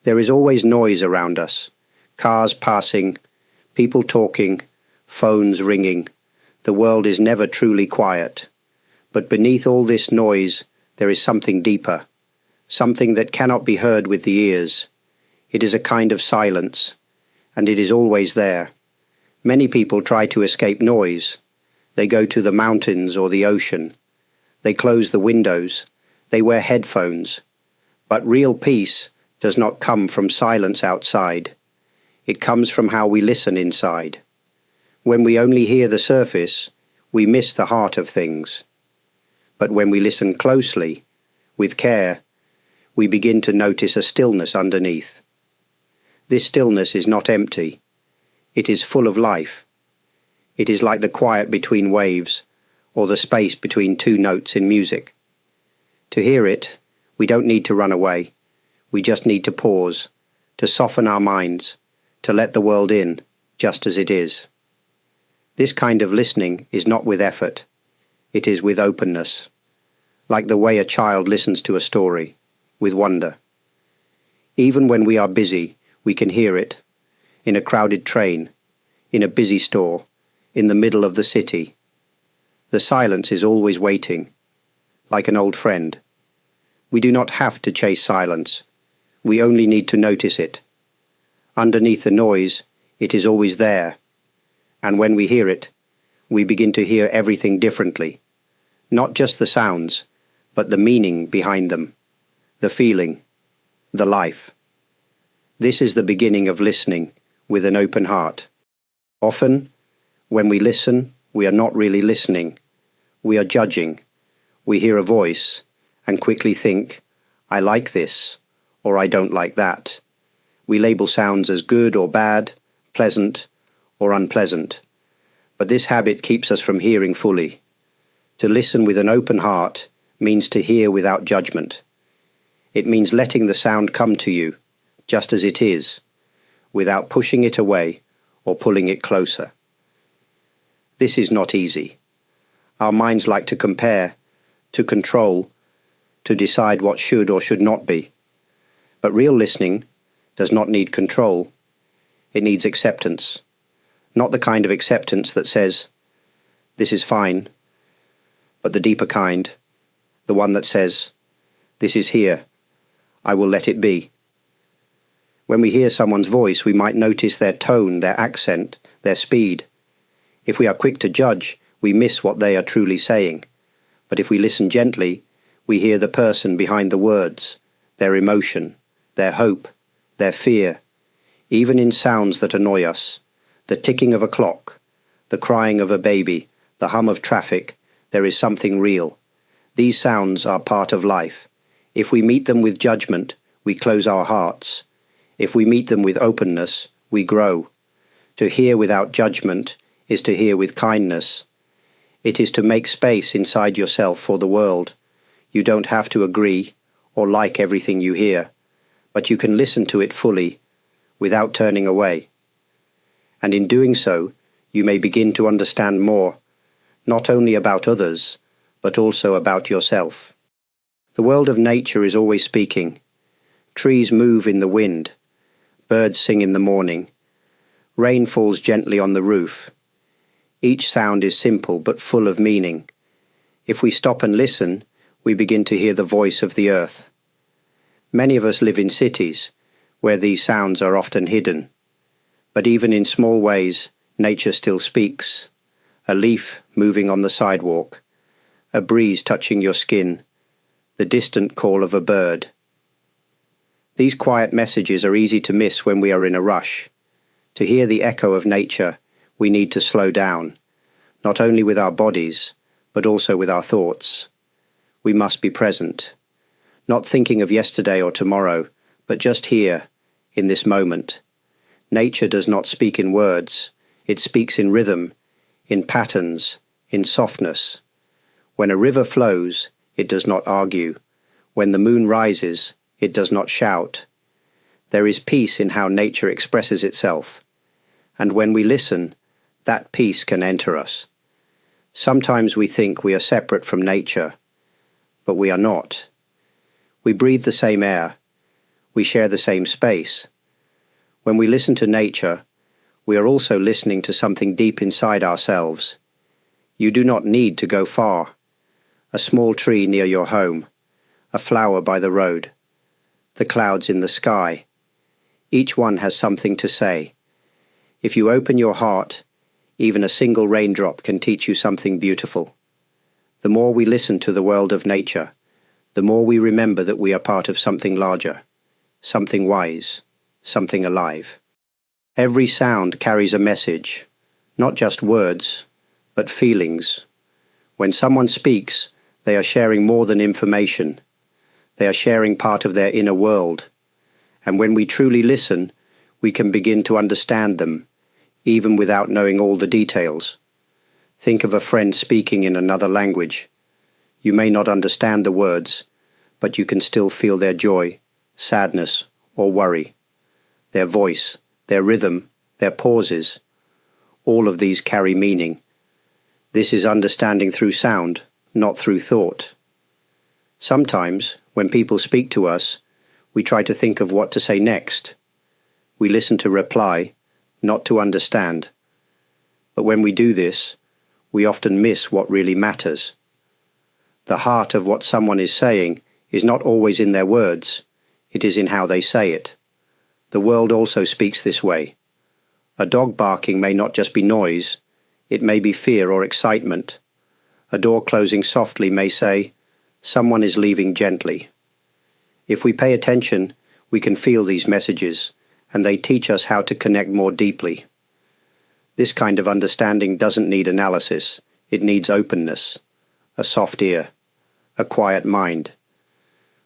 There is always noise around us. Cars passing, people talking, phones ringing. The world is never truly quiet. But beneath all this noise, there is something deeper, something that cannot be heard with the ears. It is a kind of silence, and it is always there. Many people try to escape noise. They go to the mountains or the ocean. They close the windows. They wear headphones. But real peace does not come from silence outside. It comes from how we listen inside. When we only hear the surface, we miss the heart of things. But when we listen closely, with care, we begin to notice a stillness underneath. This stillness is not empty. It is full of life. It is like the quiet between waves, or the space between two notes in music. To hear it, we don't need to run away. We just need to pause, to soften our minds, to let the world in, just as it is. This kind of listening is not with effort. It is with openness, like the way a child listens to a story, with wonder. Even when we are busy, we can hear it, in a crowded train, in a busy store, in the middle of the city. The silence is always waiting, like an old friend. We do not have to chase silence. We only need to notice it. Underneath the noise, it is always there. And when we hear it, we begin to hear everything differently. Not just the sounds, but the meaning behind them, the feeling, the life. This is the beginning of listening with an open heart. Often, when we listen, we are not really listening. We are judging. We hear a voice and quickly think, I like this, or I don't like that. We label sounds as good or bad, pleasant or unpleasant. But this habit keeps us from hearing fully. To listen with an open heart means to hear without judgment. It means letting the sound come to you, just as it is, without pushing it away or pulling it closer. This is not easy. Our minds like to compare, to control, to decide what should or should not be. But real listening does not need control. It needs acceptance. Not the kind of acceptance that says, this is fine, but the deeper kind, the one that says, this is here, I will let it be. When we hear someone's voice, we might notice their tone, their accent, their speed. If we are quick to judge, we miss what they are truly saying. But if we listen gently, we hear the person behind the words, their emotion, their hope, their fear, even in sounds that annoy us. The ticking of a clock, the crying of a baby, the hum of traffic, there is something real. These sounds are part of life. If we meet them with judgment, we close our hearts. If we meet them with openness, we grow. To hear without judgment is to hear with kindness. It is to make space inside yourself for the world. You don't have to agree or like everything you hear, but you can listen to it fully, without turning away. And in doing so, you may begin to understand more, not only about others, but also about yourself. The world of nature is always speaking. Trees move in the wind. Birds sing in the morning. Rain falls gently on the roof. Each sound is simple but full of meaning. If we stop and listen, we begin to hear the voice of the earth. Many of us live in cities, where these sounds are often hidden. But even in small ways, nature still speaks. A leaf moving on the sidewalk, a breeze touching your skin, the distant call of a bird. These quiet messages are easy to miss when we are in a rush. To hear the echo of nature, we need to slow down, not only with our bodies, but also with our thoughts. We must be present, not thinking of yesterday or tomorrow, but just here, in this moment. Nature does not speak in words, it speaks in rhythm, in patterns, in softness. When a river flows, it does not argue. When the moon rises, it does not shout. There is peace in how nature expresses itself. And when we listen, that peace can enter us. Sometimes we think we are separate from nature, but we are not. We breathe the same air. We share the same space. When we listen to nature, we are also listening to something deep inside ourselves. You do not need to go far. A small tree near your home, a flower by the road, the clouds in the sky. Each one has something to say. If you open your heart, even a single raindrop can teach you something beautiful. The more we listen to the world of nature, the more we remember that we are part of something larger, something wise, something alive. Every sound carries a message, not just words, but feelings. When someone speaks, they are sharing more than information. They are sharing part of their inner world. And when we truly listen, we can begin to understand them, even without knowing all the details. Think of a friend speaking in another language. You may not understand the words, but you can still feel their joy, sadness, or worry. Their voice, their rhythm, their pauses. All of these carry meaning. This is understanding through sound, not through thought. Sometimes, when people speak to us, we try to think of what to say next. We listen to reply, not to understand. But when we do this, we often miss what really matters. The heart of what someone is saying is not always in their words, it is in how they say it. The world also speaks this way. A dog barking may not just be noise, it may be fear or excitement. A door closing softly may say, "Someone is leaving gently." If we pay attention, we can feel these messages, and they teach us how to connect more deeply. This kind of understanding doesn't need analysis, it needs openness, a soft ear, a quiet mind.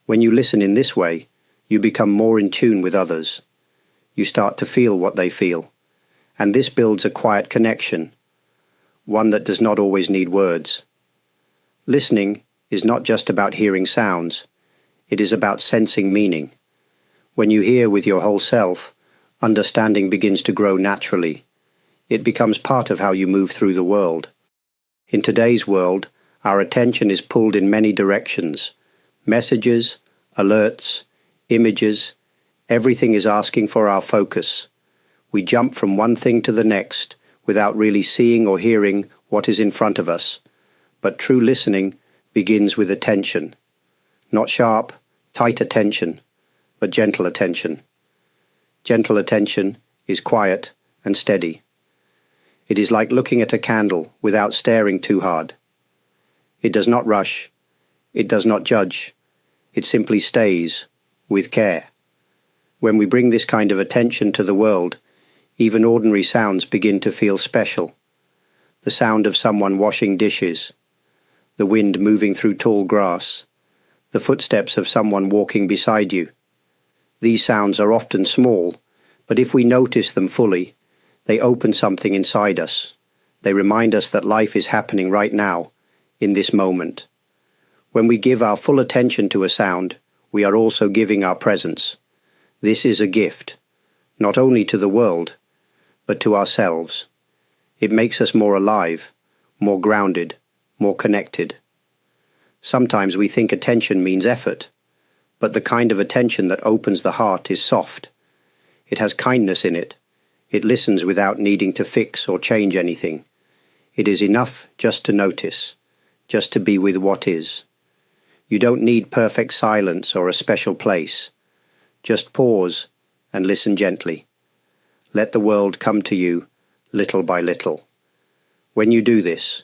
When you listen in this way, you become more in tune with others. You start to feel what they feel, and this builds a quiet connection, one that does not always need words. Listening is not just about hearing sounds, it is about sensing meaning. When you hear with your whole self, understanding begins to grow naturally. It becomes part of how you move through the world. In today's world, our attention is pulled in many directions. Messages, alerts, images, everything is asking for our focus. We jump from one thing to the next without really seeing or hearing what is in front of us. But true listening begins with attention. Not sharp, tight attention, but gentle attention. Gentle attention is quiet and steady. It is like looking at a candle without staring too hard. It does not rush. It does not judge. It simply stays, with care. When we bring this kind of attention to the world, even ordinary sounds begin to feel special. The sound of someone washing dishes, the wind moving through tall grass, the footsteps of someone walking beside you. These sounds are often small, but if we notice them fully, they open something inside us. They remind us that life is happening right now, in this moment. When we give our full attention to a sound, we are also giving our presence. This is a gift, not only to the world, but to ourselves. It makes us more alive, more grounded, more connected. Sometimes we think attention means effort, but the kind of attention that opens the heart is soft. It has kindness in it. It listens without needing to fix or change anything. It is enough just to notice, just to be with what is. You don't need perfect silence or a special place. Just pause and listen gently. Let the world come to you little by little. When you do this,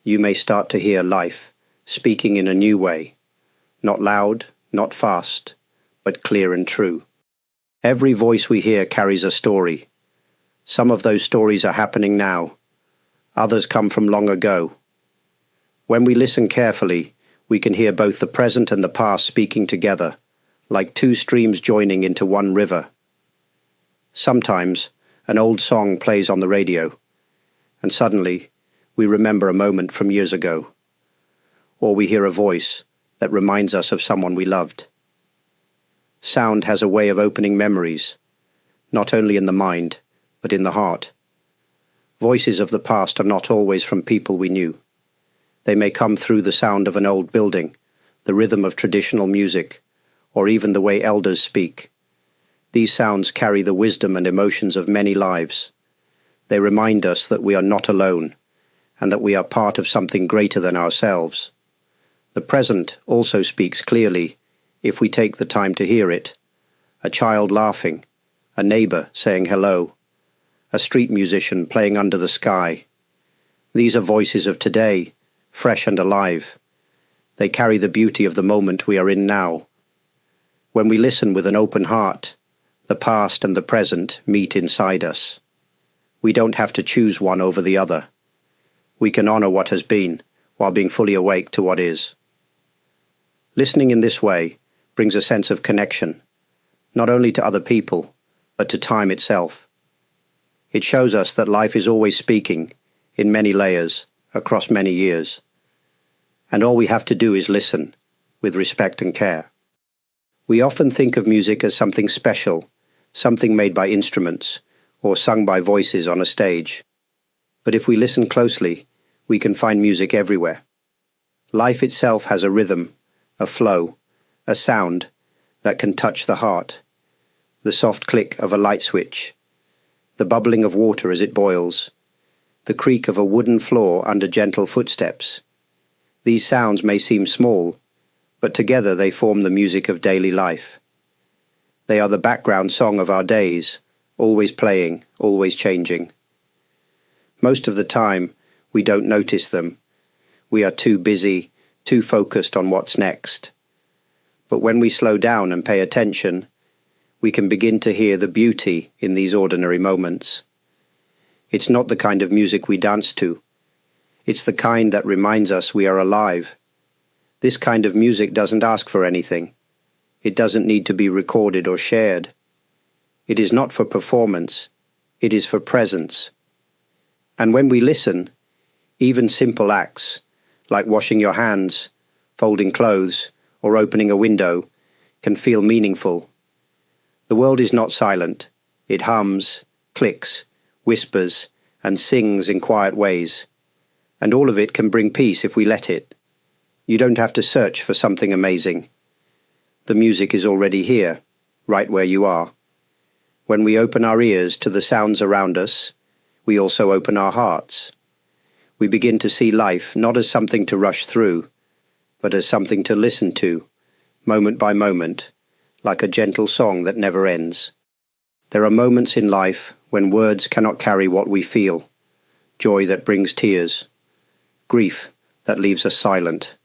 you may start to hear life speaking in a new way, not loud, not fast, but clear and true. Every voice we hear carries a story. Some of those stories are happening now. Others come from long ago. When we listen carefully, we can hear both the present and the past speaking together, like two streams joining into one river. Sometimes, an old song plays on the radio, and suddenly, we remember a moment from years ago. Or we hear a voice that reminds us of someone we loved. Sound has a way of opening memories, not only in the mind, but in the heart. Voices of the past are not always from people we knew. They may come through the sound of an old building, the rhythm of traditional music, or even the way elders speak. These sounds carry the wisdom and emotions of many lives. They remind us that we are not alone, and that we are part of something greater than ourselves. The present also speaks clearly, if we take the time to hear it. A child laughing, a neighbor saying hello, a street musician playing under the sky. These are voices of today, fresh and alive. They carry the beauty of the moment we are in now. When we listen with an open heart, the past and the present meet inside us. We don't have to choose one over the other. We can honor what has been while being fully awake to what is. Listening in this way brings a sense of connection, not only to other people, but to time itself. It shows us that life is always speaking, in many layers, across many years. And all we have to do is listen, with respect and care. We often think of music as something special, something made by instruments, or sung by voices on a stage. But if we listen closely, we can find music everywhere. Life itself has a rhythm, a flow, a sound that can touch the heart. The soft click of a light switch, the bubbling of water as it boils, the creak of a wooden floor under gentle footsteps. These sounds may seem small, but together they form the music of daily life. They are the background song of our days, always playing, always changing. Most of the time, we don't notice them. We are too busy, too focused on what's next. But when we slow down and pay attention, we can begin to hear the beauty in these ordinary moments. It's not the kind of music we dance to. It's the kind that reminds us we are alive. This kind of music doesn't ask for anything. It doesn't need to be recorded or shared. It is not for performance. It is for presence. And when we listen, even simple acts, like washing your hands, folding clothes, or opening a window, can feel meaningful. The world is not silent. It hums, clicks, whispers, and sings in quiet ways. And all of it can bring peace if we let it. You don't have to search for something amazing. The music is already here, right where you are. When we open our ears to the sounds around us, we also open our hearts. We begin to see life not as something to rush through, but as something to listen to, moment by moment, like a gentle song that never ends. There are moments in life when words cannot carry what we feel, joy that brings tears, grief that leaves us silent,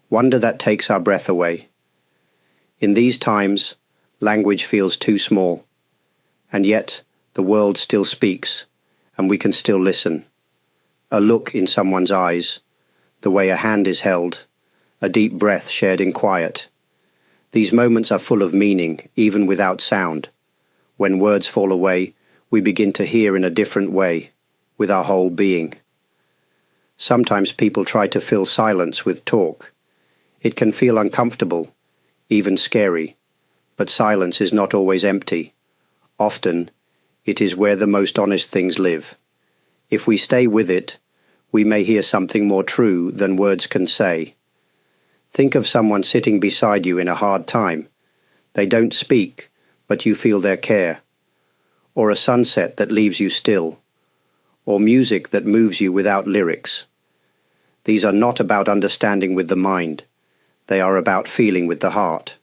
wonder that takes our breath away. In these times, language feels too small, and yet the world still speaks, and we can still listen. A look in someone's eyes, the way a hand is held, a deep breath shared in quiet. These moments are full of meaning, even without sound. When words fall away, we begin to hear in a different way, with our whole being. Sometimes people try to fill silence with talk. It can feel uncomfortable, even scary, but silence is not always empty. Often, it is where the most honest things live. If we stay with it, we may hear something more true than words can say. Think of someone sitting beside you in a hard time. They don't speak, but you feel their care. Or a sunset that leaves you still. Or music that moves you without lyrics. These are not about understanding with the mind. They are about feeling with the heart.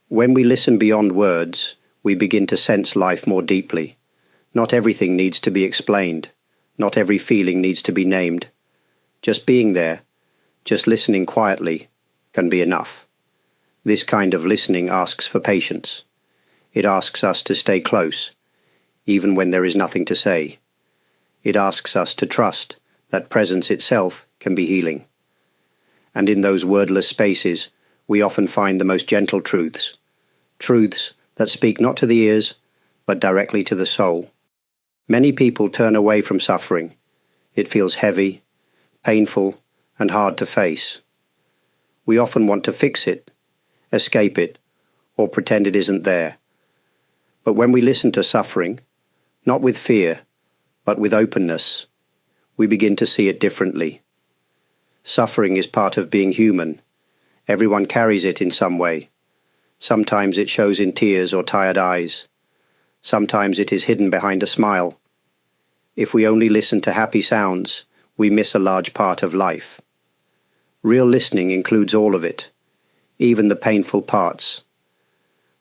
When we listen beyond words, we begin to sense life more deeply. Not everything needs to be explained. Not every feeling needs to be named. Just being there, just listening quietly, can be enough. This kind of listening asks for patience. It asks us to stay close, even when there is nothing to say. It asks us to trust that presence itself can be healing. And in those wordless spaces, we often find the most gentle truths. Truths that speak not to the ears, but directly to the soul. Many people turn away from suffering. It feels heavy, painful, and hard to face. We often want to fix it, escape it, or pretend it isn't there. But when we listen to suffering, not with fear, but with openness, we begin to see it differently. Suffering is part of being human. Everyone carries it in some way. Sometimes it shows in tears or tired eyes. Sometimes it is hidden behind a smile. If we only listen to happy sounds, we miss a large part of life. Real listening includes all of it, even the painful parts.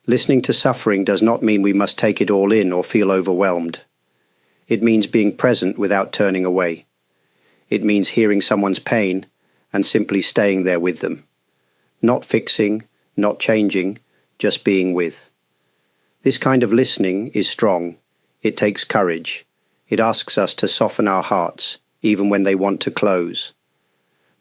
Listening to suffering does not mean we must take it all in or feel overwhelmed. It means being present without turning away. It means hearing someone's pain and simply staying there with them. Not fixing, not changing, just being with. This kind of listening is strong. It takes courage. It asks us to soften our hearts, even when they want to close.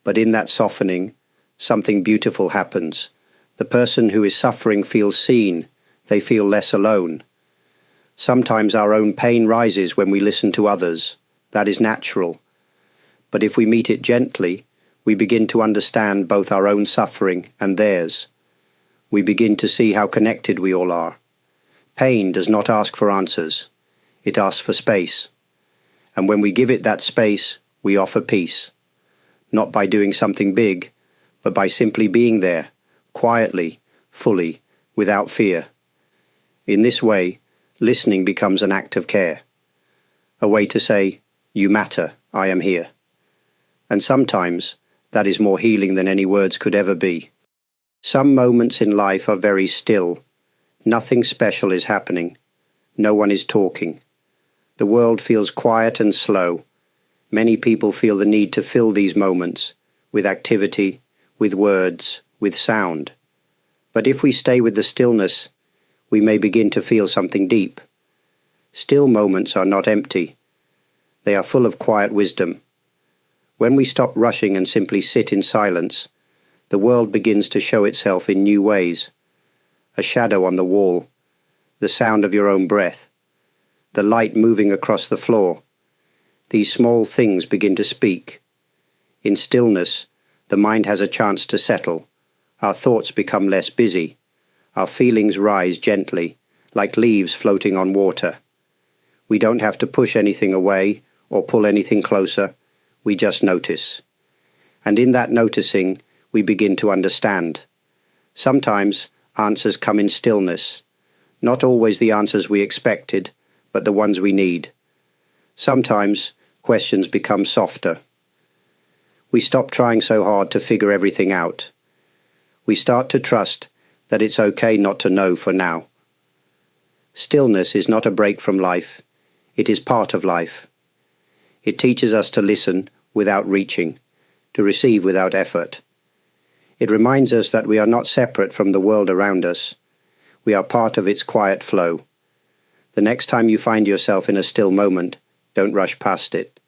But in that softening, something beautiful happens. The person who is suffering feels seen. They feel less alone. Sometimes our own pain rises when we listen to others. That is natural. But if we meet it gently, we begin to understand both our own suffering and theirs. We begin to see how connected we all are. Pain does not ask for answers. It asks for space. And when we give it that space, we offer peace. Not by doing something big, but by simply being there, quietly, fully, without fear. In this way, listening becomes an act of care. A way to say, "You matter, I am here." And sometimes, that is more healing than any words could ever be. Some moments in life are very still. Nothing special is happening. No one is talking. The world feels quiet and slow. Many people feel the need to fill these moments with activity, with words, with sound. But if we stay with the stillness, we may begin to feel something deep. Still moments are not empty. They are full of quiet wisdom. When we stop rushing and simply sit in silence, the world begins to show itself in new ways. A shadow on the wall, the sound of your own breath, the light moving across the floor. These small things begin to speak. In stillness, the mind has a chance to settle. Our thoughts become less busy. Our feelings rise gently, like leaves floating on water. We don't have to push anything away or pull anything closer. We just notice. And in that noticing, we begin to understand. Sometimes answers come in stillness. Not always the answers we expected, but the ones we need. Sometimes questions become softer. We stop trying so hard to figure everything out. We start to trust that it's okay not to know for now. Stillness is not a break from life. It is part of life. It teaches us to listen without reaching, to receive without effort. It reminds us that we are not separate from the world around us. We are part of its quiet flow. The next time you find yourself in a still moment, don't rush past it.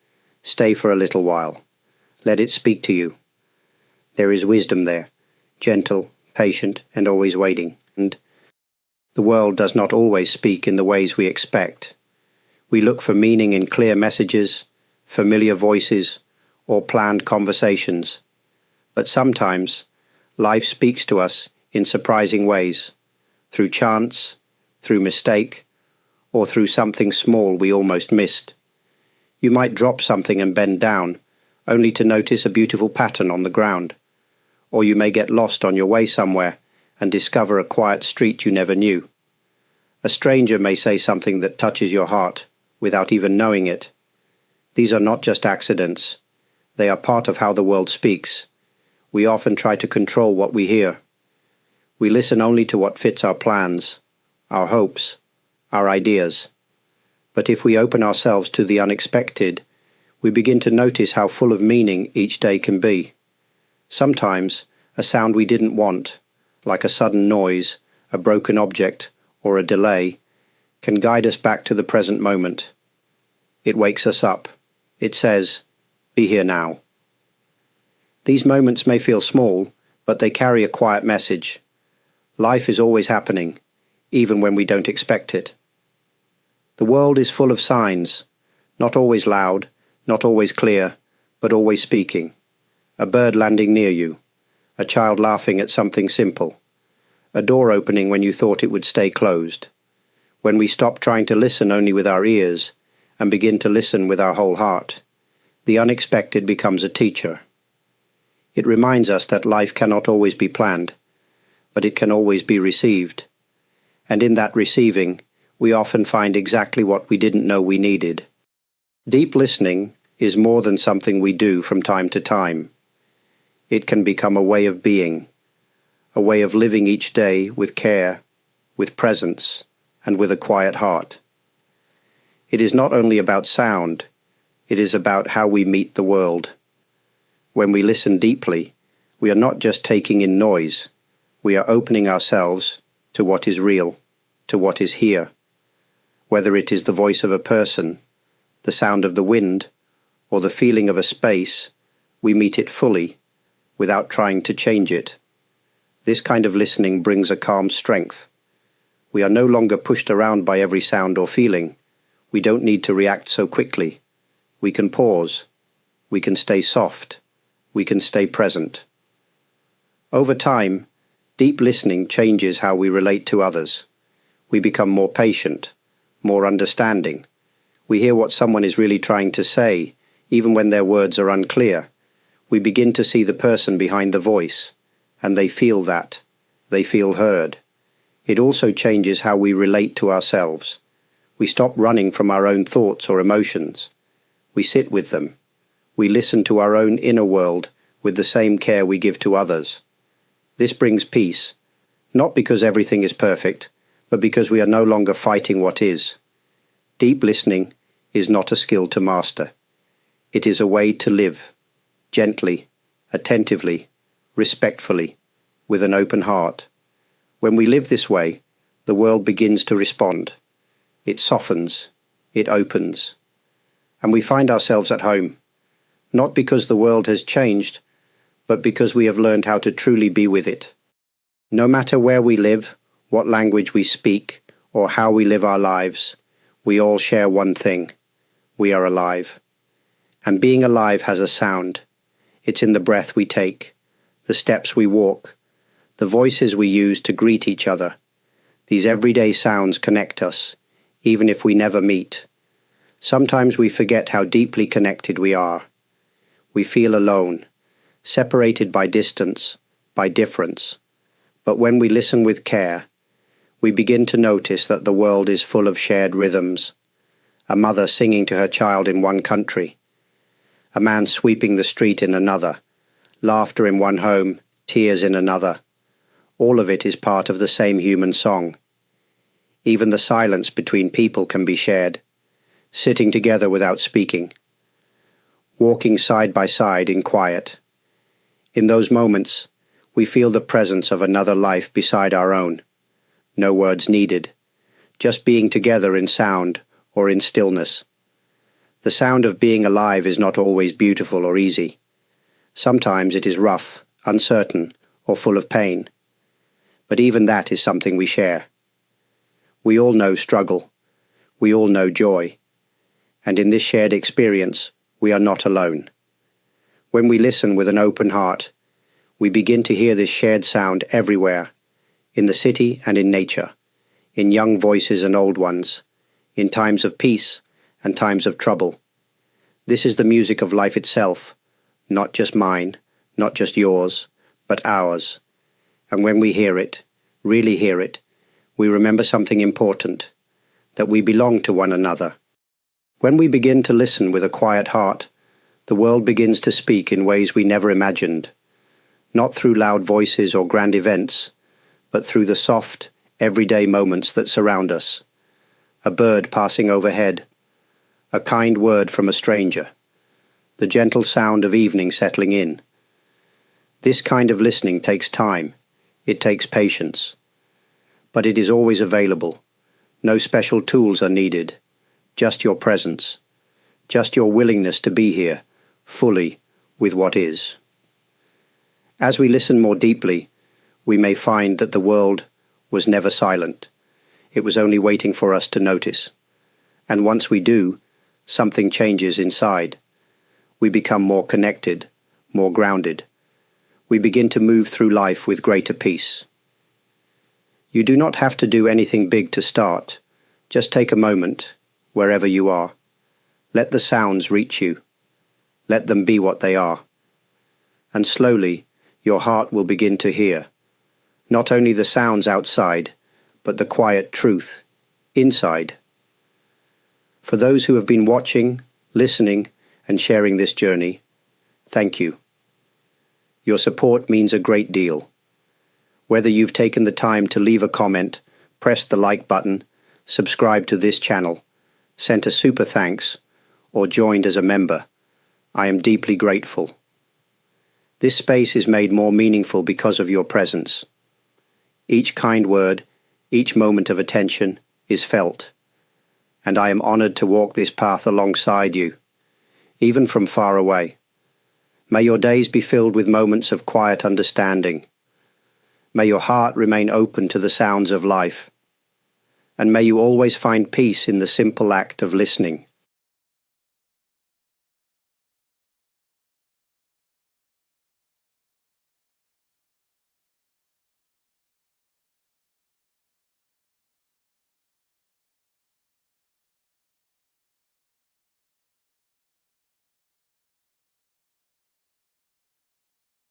Stay for a little while. Let it speak to you. There is wisdom there, gentle, patient, and always waiting. And the world does not always speak in the ways we expect. We look for meaning in clear messages, familiar voices, or planned conversations. But sometimes, life speaks to us in surprising ways, through chance, through mistake, or through something small we almost missed. You might drop something and bend down, only to notice a beautiful pattern on the ground. Or you may get lost on your way somewhere and discover a quiet street you never knew. A stranger may say something that touches your heart without even knowing it. These are not just accidents. They are part of how the world speaks. We often try to control what we hear. We listen only to what fits our plans, our hopes, our ideas. But if we open ourselves to the unexpected, we begin to notice how full of meaning each day can be. Sometimes, a sound we didn't want, like a sudden noise, a broken object, or a delay, can guide us back to the present moment. It wakes us up. It says, "Be here now." These moments may feel small, but they carry a quiet message. Life is always happening, even when we don't expect it. The world is full of signs, not always loud, not always clear, but always speaking. A bird landing near you, a child laughing at something simple, a door opening when you thought it would stay closed. When we stop trying to listen only with our ears and begin to listen with our whole heart, the unexpected becomes a teacher. It reminds us that life cannot always be planned, but it can always be received. And in that receiving, we often find exactly what we didn't know we needed. Deep listening is more than something we do from time to time. It can become a way of being, a way of living each day with care, with presence, and with a quiet heart. It is not only about sound, it is about how we meet the world. When we listen deeply, we are not just taking in noise, we are opening ourselves to what is real, to what is here. Whether it is the voice of a person, the sound of the wind, or the feeling of a space, we meet it fully, without trying to change it. This kind of listening brings a calm strength. We are no longer pushed around by every sound or feeling. We don't need to react so quickly. We can pause. We can stay soft. We can stay present. Over time, deep listening changes how we relate to others. We become more patient, more understanding. We hear what someone is really trying to say, even when their words are unclear. We begin to see the person behind the voice, and they feel that. They feel heard. It also changes how we relate to ourselves. We stop running from our own thoughts or emotions. We sit with them. We listen to our own inner world with the same care we give to others. This brings peace, not because everything is perfect, but because we are no longer fighting what is. Deep listening is not a skill to master. It is a way to live, gently, attentively, respectfully, with an open heart. When we live this way, the world begins to respond. It softens, it opens, and we find ourselves at home, not because the world has changed, but because we have learned how to truly be with it. No matter where we live, what language we speak, or how we live our lives, we all share one thing. We are alive. And being alive has a sound. It's in the breath we take, the steps we walk, the voices we use to greet each other. These everyday sounds connect us, even if we never meet. Sometimes we forget how deeply connected we are. We feel alone, separated by distance, by difference. But when we listen with care, we begin to notice that the world is full of shared rhythms. A mother singing to her child in one country, a man sweeping the street in another, laughter in one home, tears in another. All of it is part of the same human song. Even the silence between people can be shared, sitting together without speaking, walking side by side in quiet. In those moments, we feel the presence of another life beside our own. No words needed, just being together in sound or in stillness. The sound of being alive is not always beautiful or easy. Sometimes it is rough, uncertain, or full of pain. But even that is something we share. We all know struggle. We all know joy. And in this shared experience, we are not alone. When we listen with an open heart, we begin to hear this shared sound everywhere, in the city and in nature, in young voices and old ones, in times of peace and times of trouble. This is the music of life itself, not just mine, not just yours, but ours. And when we hear it, really hear it, we remember something important, that we belong to one another. When we begin to listen with a quiet heart, the world begins to speak in ways we never imagined, not through loud voices or grand events, but through the soft, everyday moments that surround us. A bird passing overhead, a kind word from a stranger, the gentle sound of evening settling in. This kind of listening takes time, it takes patience, but it is always available. No special tools are needed, just your presence, just your willingness to be here, fully, with what is. As we listen more deeply, we may find that the world was never silent. It was only waiting for us to notice. And once we do, something changes inside. We become more connected, more grounded. We begin to move through life with greater peace. You do not have to do anything big to start. Just take a moment, wherever you are. Let the sounds reach you. Let them be what they are. And slowly, your heart will begin to hear, not only the sounds outside, but the quiet truth inside. For those who have been watching, listening, and sharing this journey, thank you. Your support means a great deal. Whether you've taken the time to leave a comment, pressed the like button, subscribed to this channel, sent a super thanks, or joined as a member, I am deeply grateful. This space is made more meaningful because of your presence. Each kind word, each moment of attention is felt, and I am honored to walk this path alongside you, even from far away. May your days be filled with moments of quiet understanding. May your heart remain open to the sounds of life, and may you always find peace in the simple act of listening.